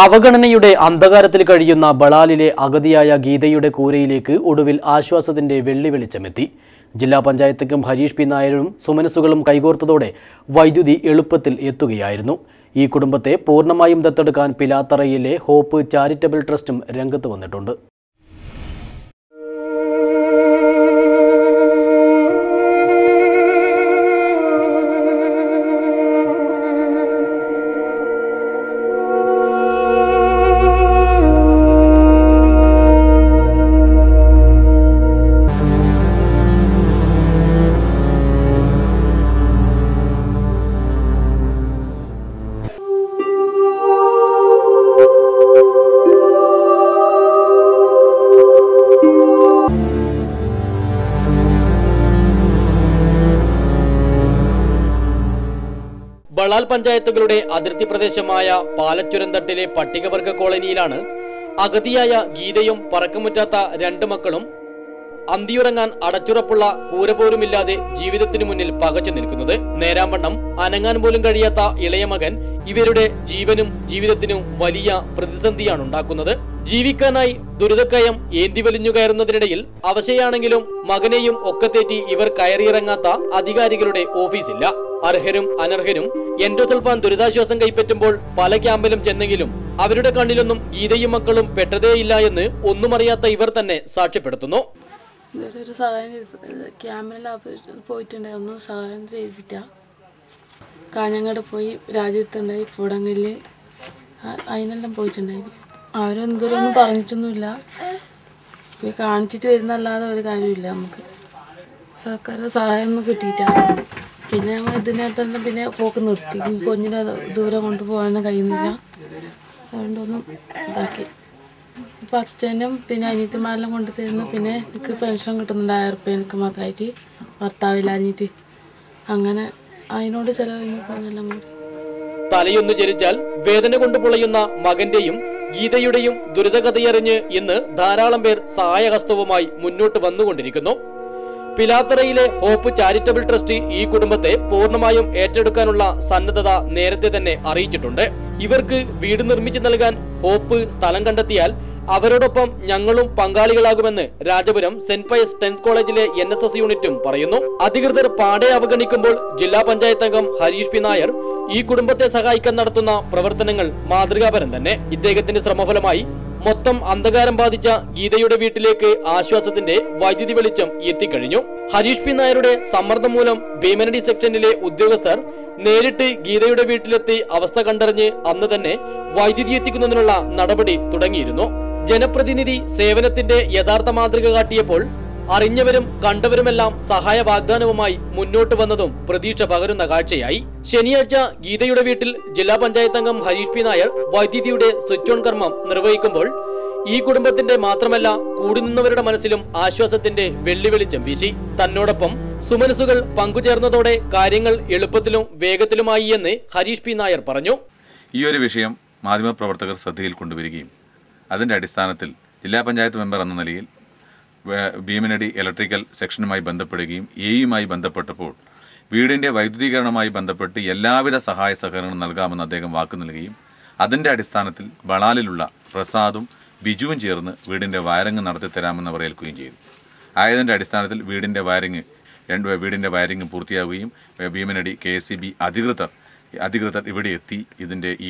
അവഗണനയുടെ അന്ധകാരത്തിൽ കഴിയുന്ന ബളാലിലെ അഗതിയായ ഗീതയുടെ കൂരയിലേക്ക് ഒടുവിൽ ആശ്വാസത്തിന്റെ വെള്ളി വെളിച്ചമെത്തി. ജില്ലാ പഞ്ചായത്തംഗം ഹരീഷ് പി നായരും സുമനസുകളും കൈകോർത്തതോടെ വൈദ്യുതി എളുപ്പത്തിൽ എത്തുകയായിരുന്നു. ഈ കുടുംബത്തെ പൂർണ്ണമായും ദത്തെടുക്കാൻ പിലാത്തറയിലെ ഹോപ്പ് ചാരിറ്റബിൾ ട്രസ്റ്റും രംഗത്ത് വന്നിട്ടുണ്ട്. ബളാൽ പഞ്ചായത്തുകളുടെ അതിർത്തി പ്രദേശമായ പാലച്ചുരന്തട്ടിലെ പട്ടികവർഗ കോളനിയിലാണ് അഗതിയായ ഗീതയും പറക്കമുറ്റാത്ത രണ്ട് മക്കളും അന്തിയുറങ്ങാൻ അടച്ചുറപ്പുള്ള കൂര പോലുമില്ലാതെ ജീവിതത്തിനു മുന്നിൽ പകച്ചു നിൽക്കുന്നത്. നേരാംവണ്ണം അനങ്ങാൻ പോലും കഴിയാത്ത ഇളയ മകൻ ഇവരുടെ ജീവനും ജീവിതത്തിനും വലിയ പ്രതിസന്ധിയാണ് ഉണ്ടാക്കുന്നത്. ജീവിക്കാനായി ദുരിതക്കയം ഏന്തി വലിഞ്ഞു കയറുന്നതിനിടയിൽ അവശയാണെങ്കിലും മകനെയും ഒക്കത്തേറ്റി ഇവർ കയറിയിറങ്ങാത്ത അധികാരികളുടെ ഓഫീസില്ല. അർഹരും അനർഹരും എൻഡോസൾഫാൻ ദുരിതാശ്വാസം കൈപ്പറ്റുമ്പോൾ പല ക്യാമ്പിലും ചെന്നെങ്കിലും അവരുടെ കണ്ണിലൊന്നും ഗീതയും മക്കളും പെട്ടതേയില്ല എന്ന് ഒന്നും അറിയാത്ത ഇവർ തന്നെ സാക്ഷ്യപ്പെടുത്തുന്നു. ഒരു സഹായം ക്യാമ്പിൽ പോയിട്ടുണ്ടായി, ഒന്നും സഹായം ചെയ്തിട്ട. കാഞ്ഞങ്ങാട് പോയി, രാജ്യത്തുണ്ടായി, പൂടങ്കല്, അതിനെല്ലാം പോയിട്ടുണ്ടായി. അവരെന്തോരൊന്നും പറഞ്ഞിട്ടൊന്നുമില്ല. കാണിച്ചിട്ട് വരുന്നല്ലാതെ ഒരു കാര്യമില്ല. നമുക്ക് സർക്കാർ സഹായം ഒന്നും കിട്ടിയിട്ടാണ്. പിന്നെ ഞങ്ങൾ ഇതിനകത്ത് പിന്നെ പോക്ക് നിർത്തി. കുഞ്ഞിനെ ദൂരം കൊണ്ടുപോകാനും കഴിയുന്നില്ല. അതുകൊണ്ടൊന്നും ഇതാക്കി. ഇപ്പം അച്ഛനും പിന്നെ അനിയത്തിമാരെല്ലാം കൊണ്ട് തരുന്നു. പിന്നെ എനിക്ക് പെൻഷൻ കിട്ടുന്നുണ്ട് 1000 റുപ്യ എനിക്ക് മാത്രമായിട്ട്, ഭർത്താവില്ലാഞ്ഞിട്ട്. അങ്ങനെ അതിനോട് ചിലവ് പോകുന്നെല്ലാം കൂടി. തലയൊന്നു ചരിച്ചാൽ വേദന കൊണ്ട് പൊളയുന്ന മകന്റെയും ഗീതയുടെയും ദുരിതകഥയറിഞ്ഞ് ഇന്ന് ധാരാളം പേർ സഹായഹസ്തവുമായി മുന്നോട്ട് വന്നുകൊണ്ടിരിക്കുന്നു. പിലാത്തറയിലെ ഹോപ്പ് ചാരിറ്റബിൾ ട്രസ്റ്റ് ഈ കുടുംബത്തെ പൂർണ്ണമായും ഏറ്റെടുക്കാനുള്ള സന്നദ്ധത നേരത്തെ തന്നെ അറിയിച്ചിട്ടുണ്ട്. ഇവർക്ക് വീട് നിർമ്മിച്ചു നൽകാൻ ഹോപ്പ് സ്ഥലം കണ്ടെത്തിയാൽ അവരോടൊപ്പം ഞങ്ങളും പങ്കാളികളാകുമെന്ന് രാജപുരം സെന്റ് പയസ് 10th കോളേജിലെ NSS യൂണിറ്റും പറയുന്നു. അധികൃതർ പാടെ അവഗണിക്കുമ്പോൾ ജില്ലാ പഞ്ചായത്ത് അംഗം ഹരീഷ് പി നായർ ഈ കുടുംബത്തെ സഹായിക്കാൻ നടത്തുന്ന പ്രവർത്തനങ്ങൾ മാതൃകാപരം തന്നെ. ഇദ്ദേഹത്തിന്റെ ശ്രമഫലമായി മൊത്തം അന്ധകാരം ബാധിച്ച ഗീതയുടെ വീട്ടിലേക്ക് ആശ്വാസത്തിന്റെ വൈദ്യുതി വെളിച്ചം എത്തിക്കഴിഞ്ഞു. ഹരീഷ് പി നായരുടെ സമ്മർദ്ദം മൂലം ഭീമനടി സെക്ഷനിലെ ഉദ്യോഗസ്ഥർ നേരിട്ട് ഗീതയുടെ വീട്ടിലെത്തി അവസ്ഥ കണ്ടറിഞ്ഞ് അന്ന് തന്നെ വൈദ്യുതി എത്തിക്കുന്നതിനുള്ള നടപടി തുടങ്ങിയിരുന്നു. ജനപ്രതിനിധി സേവനത്തിന്റെ യഥാർത്ഥ മാതൃക കാട്ടിയപ്പോൾ അറിഞ്ഞവരും കണ്ടവരുമെല്ലാം സഹായ വാഗ്ദാനവുമായി മുന്നോട്ട് വന്നതും പ്രതീക്ഷ പകരുന്ന കാഴ്ചയായി. ശനിയാഴ്ച ഗീതയുടെ വീട്ടിൽ ജില്ലാ പഞ്ചായത്ത് അംഗം ഹരീഷ് പി നായർ വൈദ്യുതിയുടെ സ്വിച്ച് ഓൺ കർമ്മം നിർവഹിക്കുമ്പോൾ ഈ കുടുംബത്തിന്റെ മാത്രമല്ല കൂടി നിന്നവരുടെ മനസ്സിലും ആശ്വാസത്തിന്റെ വെള്ളി വെളിച്ചം വീശി. തന്നോടൊപ്പം സുമനസുകൾ പങ്കുചേർന്നതോടെ കാര്യങ്ങൾ എളുപ്പത്തിലും വേഗത്തിലുമായി എന്ന് ഹരീഷ് പി നായർ പറഞ്ഞു. ഈ ഒരു വിഷയം മാധ്യമപ്രവർത്തകർ ശ്രദ്ധയിൽ കൊണ്ടുവരികയും അതിൻ്റെ അടിസ്ഥാനത്തിൽ ജില്ലാ പഞ്ചായത്ത് മെമ്പർ എന്ന നിലയിൽ ഭീമനടി ഇലക്ട്രിക്കൽ സെക്ഷനുമായി ബന്ധപ്പെടുകയും എയുമായി ബന്ധപ്പെട്ടപ്പോൾ വീടിൻ്റെ വൈദ്യുതീകരണവുമായി ബന്ധപ്പെട്ട് എല്ലാവിധ സഹായ സഹകരണവും നൽകാമെന്ന് അദ്ദേഹം വാക്ക് നൽകുകയും അതിൻ്റെ അടിസ്ഥാനത്തിൽ ബളാലിലുള്ള പ്രസാദും ബിജുവും ചേർന്ന് വീടിൻ്റെ വയറിങ് നടത്തിത്തരാമെന്ന് അവർ ഏൽക്കുകയും ചെയ്തു. ആയതിൻ്റെ അടിസ്ഥാനത്തിൽ വീടിൻ്റെ വയറിങ് പൂർത്തിയാവുകയും ഭീമനടി KSEB അധികൃതർ ഇവിടെ എത്തി ഇതിൻ്റെ ഈ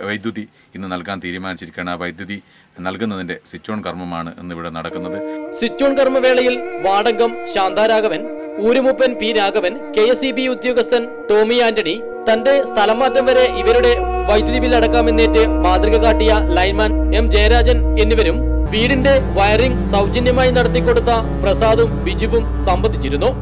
വൈദ്യുതി ഇന്ന് നൽകാൻ തീരുമാനിച്ചിരിക്കുകയാണ്. ആ വൈദ്യുതി നൽകുന്നതിൻ്റെ സ്വിച്ച് ഓൺ കർമ്മമാണ് ഇന്നിവിടെ നടക്കുന്നത്. സ്വിച്ച് ഓൺ കർമ്മവേളയിൽ വാടകം ശാന്താരാഘവൻ, ഊരുമുപ്പൻ P രാഘവൻ, KSEB ഉദ്യോഗസ്ഥൻ ടോമി ആന്റണി, തന്റെ സ്ഥലം മാറ്റം വരെ ഇവരുടെ വൈദ്യുതി ബിൽ അടക്കാമെന്നേറ്റ് മാതൃക കാട്ടിയ ലൈൻമാൻ M ജയരാജൻ എന്നിവരും വീടിന്റെ വയറിംഗ് സൗജന്യമായി നടത്തിക്കൊടുത്ത പ്രസാദും ബിജുവും സംബന്ധിച്ചിരുന്നു.